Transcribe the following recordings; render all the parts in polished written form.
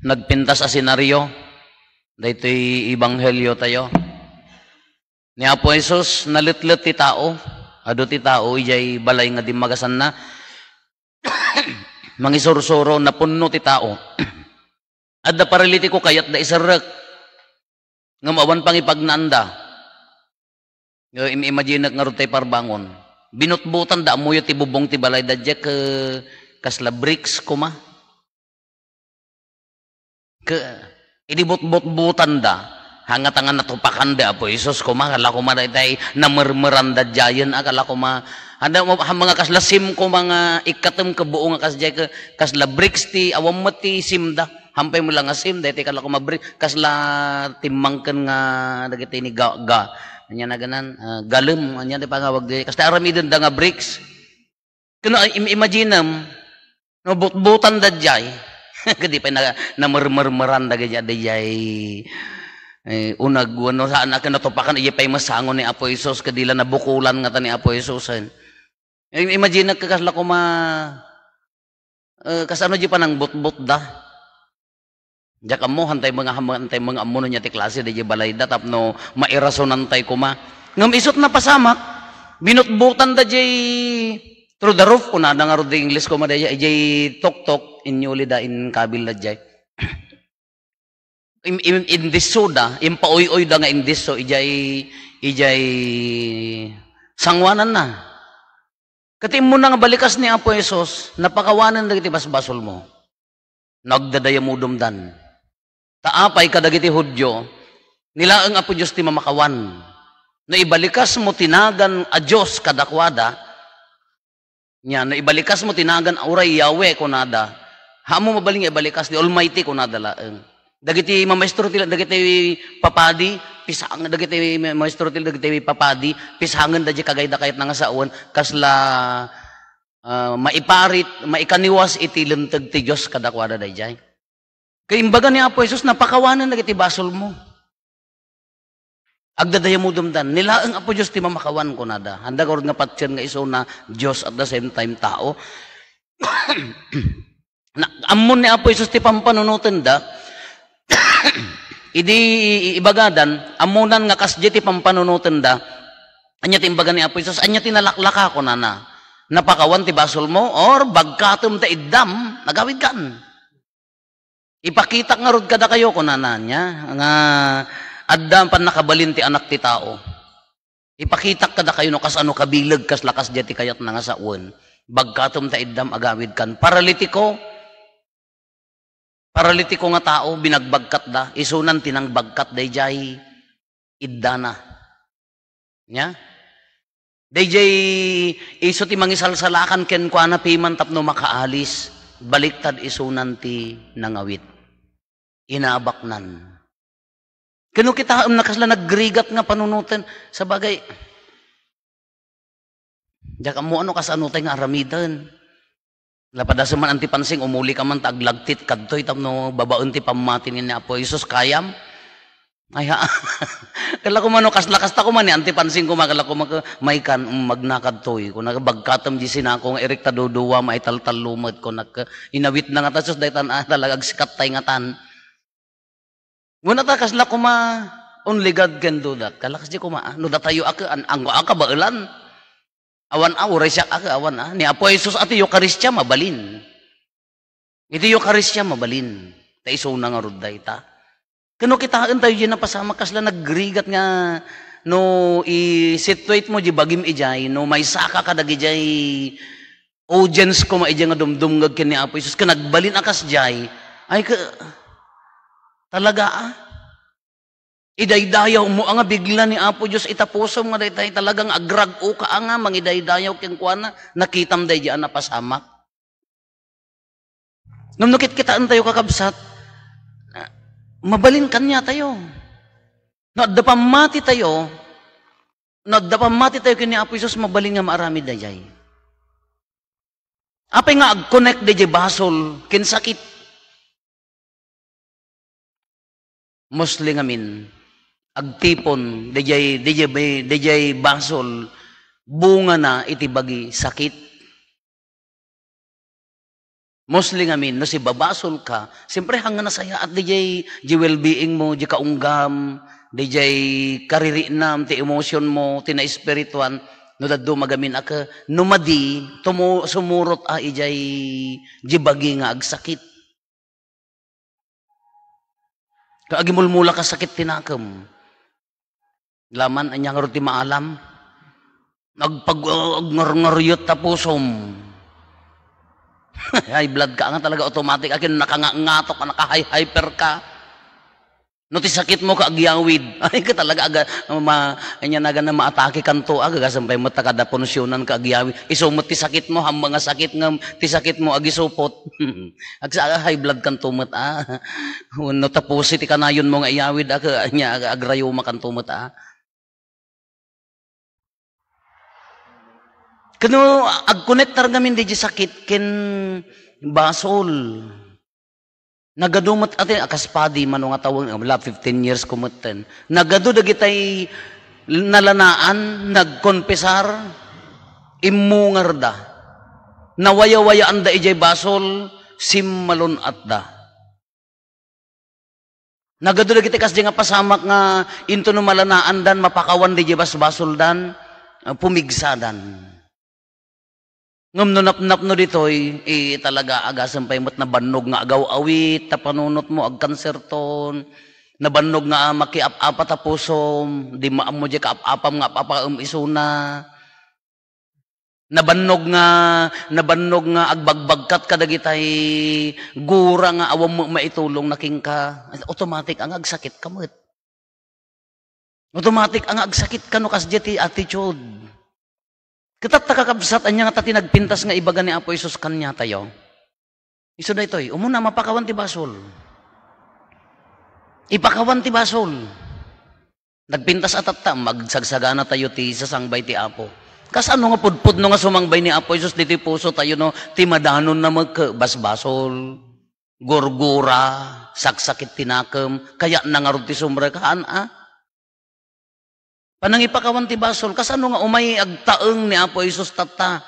nagpintas a senaryo, daytoy ibanghelyo tayo. Ni Apo Jesus, nalitlit ti tao, ado ti tao, ijay balay nga di magasan na, mangisuro-suro na punno ti tao. At da paraliti ko kayat da isarek, nga mawan pang ipagnanda. Imagine nga rin tayo parbangon. Binutbutan da, amuyo ti bubong ti balay da dya kasla bricks kuma. Idibot-bot-butan da, hangatangan natupakan da Apo Jesus kuma, kala kuma da itay namurmuran da dyayan, akala kuma, handa mga kasla sim ko mga ikatem kabuo nga kasla bricks ti awam mo ti sim da, hampay mo lang nga sim, dahil kala kuma brick, kasla timangkan nga dagiti ni ga, anya na ganan, galem, anya di pangawag di, kasla aramidon da nga bricks. Kano, imagine no, butan da dyay, kadi pa na murmurmuran da gaya dayay unag wano saan akin natupakan iya pay masangon ni Apo Jesus kadila na bukulan nga ta ni Apo Jesus. Imagine kasla ko kasano di pa nang butbut da. Diya kamo hantay mga amuno niya ti klase di balay da tapno mairasonan tay kuma. Ngam isot na pasamak binutbutan da jay through the roof kuna da nga ro di English ko madaya jay tok inyuli da in kabil na jay. In this soda, impauy-oy da nga in this so ijay sangwanan na. Katim mo na nga balikas ni Apo Jesus, napakawanan dagiti basbasol mo. Nagdadaya mo dumdan. Taapay kadagiti Hudyo, nilaang Apo Diyos ti mamakawan. No ibalikas mo tinagan a Diyos kadakwada, nya no ibalikas mo tinagan uray Yahweh kunada, hamo mabaling ibalikas di Almighty kunada laeng. Dagiti mamaestro tila dagiti papadi pisang dagiti maestro tila dagiti papadi pisangan da kagayda kayat nga saon kasla maiparit maikaniwas iti lenteg ti Dios kadakwada dayjay. Kay imbaga ni Apo Jesus napakawanan dagiti basol mo. Agdadaya mo dumdan nilaeng Apo Dios ti mamakawan kunada. Handa gord nga patyan nga iso na Dios at the same time tao. Na ammon ni Apo Jesus ti pampanunutan da idi ibagadan amunan nga kasdi ti pampanunutan da anya ti imbaga ni Apo Jesus anya ti nalaklaka ko na napakawan ti basol mo or bagkatom ta iddam nagawid kan ipakita nga rod kada kayo ko niya nga addam pan nakabalin ti anak ti tao ipakita kada kayo no kasano kabilag kas lakas di ti kayat na nga saon bagkatom ta iddam agawid kan paralitiko nga tao, binagbagkat da, isunan tinang bagkat dayjay iddana. Nya? Dayjay iso ti mangisalsalakan ken kuana piman tapno makaalis, baliktad isunan ti nangawit. Inabaknan. Kano kita nakasla naggrigat nga panunutan sa bagay. Diya mo ano kasanutay nga aramidan. Lapadasan man antipansing, umuli ka man taglagtit, kadtoy tapno babaon ti pamatin ni Apo Jesus kayam. Ay ha, kala ko man kaslakas ta ko man, antipansing ko makala ko maikan magnakadtoy. Kung nagabagkatam di sinako nga erikta duduwa, maitaltalumad ko, inawit na nga tasos, dahi tan talagag sikat tay nga tan. Muna ta kasla ko only God can do that. Kalakas di ko no datayo ako, ang aka bailan. Awan uray siya awan ni Apo Jesus ati Eukaristya mabalin. Iti Eukaristya mabalin. Ta iso na nga ruday ta. Kano kitaan tayo dyan na pasama kasla naggrigat nga no i-situate mo di bagim ijay no may saka ka dagi jay audience ko maijay nga dumdumgag ken ni Apo Jesus ka nagbalin akas jay ay ka talaga idaydayaw mo nga bigla ni Apo Diyos itapusom nga daytay talagang agrag o ka nga mangidaydayaw ken kuana nakitam dayjaan na pasamak. Ngam nukit kitaan tayo kakabsat mabalin kanya tayo. Nadapamati tayo ken ni Apo Jesus mabalin nga maarami dayjay. Apay nga ag-connect dayjay basol ken sakit. Mostly ngamin agtipon dayjay basol bunga na iti bagi sakit Mostly ngamin, no si babasol ka, siyempre hanga na saya at di well-being mo, di kaunggam, di karirinam, ti emotion mo, ti na-espirituan, no daddo magamin aka, numadi, sumurot ijay bagi nga agsakit. Kaagimulmula ka sakit tinakam. Laman, anyang roti maalam, nagpag-ngarngaryot tapusom. High blood ka nga talaga automatic akin nakangatok ka naka-hyper ka no ti sakit mo kaagyawid ay ka talaga aga anya naga na maatake kanto aga sampay mo ta kada punsyonan kaagyawid isumot ti sakit mo ham mga sakit nga ti sakit mo agisupot agsa high blood kanto met no tapusi ti kanayon mo nga iyawid anya agrayo makanto met Kano ag-connectar ngamin di sakit ken basol. Nagadumat ate akaspadi mano nga tawag 15 years kumutten. Nagadu dagitay nalanaan nagkonpesar imungar da. Nawaya-wayaan da ijay basol simmalon at da. Nagadu dagitay kas di nga pasamak nga into no malanaan dan mapakawan di basol dan pumigsa dan. Ngam no nap no ditoy talaga agasan pay mat na bannog nga agaw awit tapanunot mo ag kanser ton nabannog nga makiap-apat tapusom di maamo di kaap-apam nga papaum isuna nabannog nga agbagbagkat kadagitay gura nga awam mo maitulong naking ka automatic ang agsakit kamot automatic ang agsakit kano kas jeti attitude. Katat takakabsat anya nga tinagpintas nga ibaga ni Apo Isus kanya tayo. Iso da itoy, umuna mapakawan ti basol. Ipakawan ti basol. Nagpintas atata, magsagsagana tayo ti sasangbay ti Apo. Kas ano nga pudpud no nga sumangbay ni Apo Isus diti puso tayo no, ti madanon na magkabasbasol, gurgura, saksakit tinakam, kaya nangarod ti sumrekahan Panangipakawan ti basol, kasano nga umay agtaeng ni Apo Isus tata,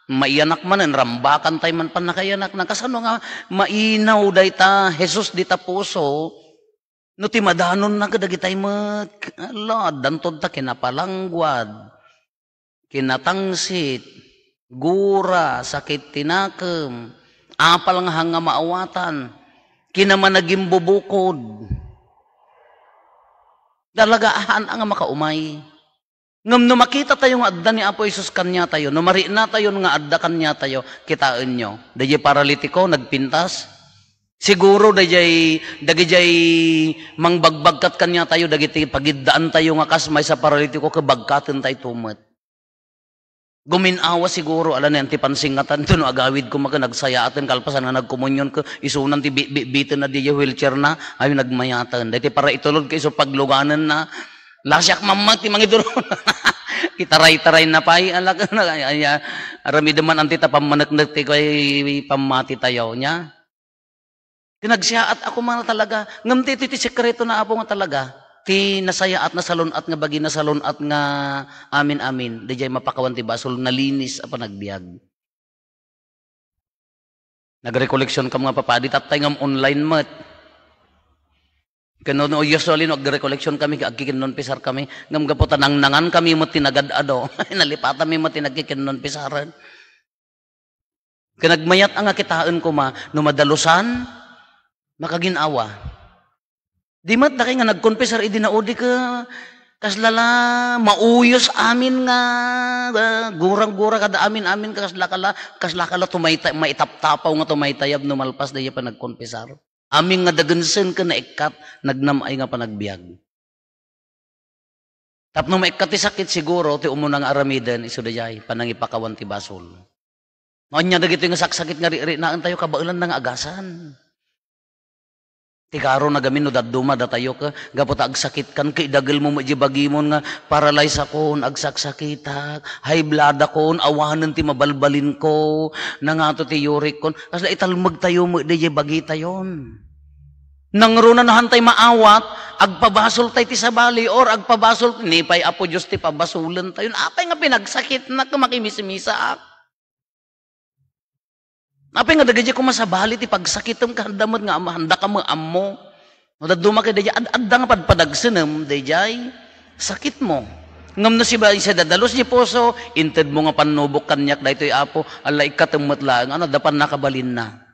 maiyanak man, rambakan tayo man panakayanak na, kasano nga mainaw day ta, Jesus di ta puso, no ti madanon na kadagitay mat, ala, dantod ta kinapalangwad, kinatangsit, gura, sakit tinakam, apal nga hanga maawatan, kinamanagim bubukod, dalagahan ang makaumay. Ngam no makita tayo nga adda ni Apo Isus kanya tayo, no mari na tayo nga adda kanya tayo, kitaan nyo. Dajay paralitiko, nagpintas. Siguro dajay mangbagbagkat kanya tayo, dagiti pagiddaan tayo nga kasmay sa paralitiko, kabagkatin tayo tumat. Guminawa siguro, ala na yan, ti pansingatan, ito no, agawid ko maka, nagsayatan, kalpasan nga nagkomunyon ko, isunan ti bitin na di wheelchair na, ay nagmayatan. Dati para itulog kayo, so pagluganan na, lasyak mamat, ti mangiduro na, itaray-taray na pa, alaga na, arami daman ang tita pamanak-nak, ti ko ay pamati tayo niya. Kinagsiyaat ako mga talaga, ngamti ti sekreto na ako nga talaga, ti nasaya at nasalon at nga bagi nasalon at nga amin-amin dayay mapakawan ti basol nalinis apa nagbiag nagrecollection kam nga papadi tatay ngam online mat kano no usually nagrecollection kami agkikinnon pisar kami ngam gaputan nang nangan kami mo tinagad-ado nalipatan mi mo tinagkikinnon pisaran kanagmayat ang kitaan ko ma no madalusan makaginawa. Di mat na nga nagkonfesar idinaudi ka kaslala mauyos amin nga gurang-gura kada amin kaslakala tumaytay maitaptapaw nga tumaytayab no malpas daya pa nagkonfesar. Amin nga dagansen ka na ikat nagnamay nga panagbiag. Tapno maikat ti sakit siguro ti umunang aramidan isu dayay panangipakawan ti basol. Anya dagito nga saksakit nga ri naan tayo kabailan nga agasan. Tikaro na gamin no daduma datayo ka gapot agsakit kan kay dagel mo majibagimon nga paralyze akon agsaksakitak high blood akon awanen ti mabalbalin ko nangato ti uric kon kasla italmeg tayo mo di bagi tayon nangruna na hantay maawat agpabasol tay ti sabali or agpabasol ni pay Apo Dios ti pabasulen tayon apay nga pinagsakit na kumakimisimisak Apay nga dagay ko masabali ti pagsakitem ka handamot nga handa ka mo ammo. Nadaduma kay dayay adda nga padpadagsenem dayay sakit mo. Ngam na si ba isa dadalos ni poso inted mo nga panubok kanyak daytoy apo alay katemmet lang ano dapan nakabalin na.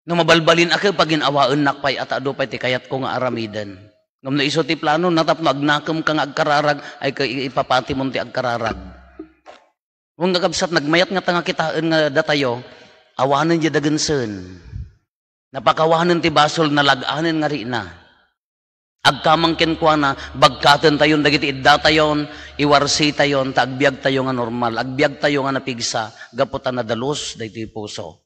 No mabalbalin ako pag ginawaan nakpay at ado pay ti kayat ko nga aramidan. Ngam na iso ti plano natapno agnakem ka nga agkararag ay ipapati mo ti agkararag. Wong gagabsat nagmayat nga tanga kitaan nga datayo awanen di dagensen. Napakawanen ti basol na laganen nga ri na. Agkamangken kwa na bagkaten tayon dagiti idda tayon, iwarsi tayon, ta agbiag tayo nga normal, agbiag tayo nga napigsa, gaputan na dalos daytoy puso.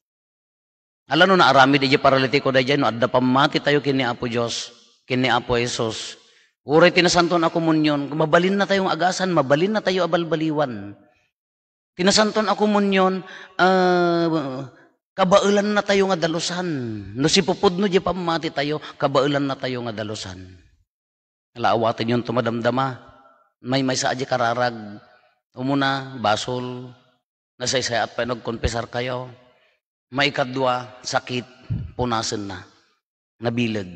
Alano na arami di paralitiko dayjay no adda pamati tayo kini Apo Dios, kini Apo Jesus. Uray tinasanton ako munyon, mabalin na tayong agasan, mabalin na tayo abalbaliwan. Tinasanton ako munyon, kabailan na tayo nga dalusan. No si pupudno di pamati tayo, kabailan na tayo nga dalusan. Alaawatin yung tumadamdama. May sa aji kararag. Umuna, basol. Nasaysay at pa nagkonpesar kayo. May ikadwa, sakit, punasan na. Nabilag.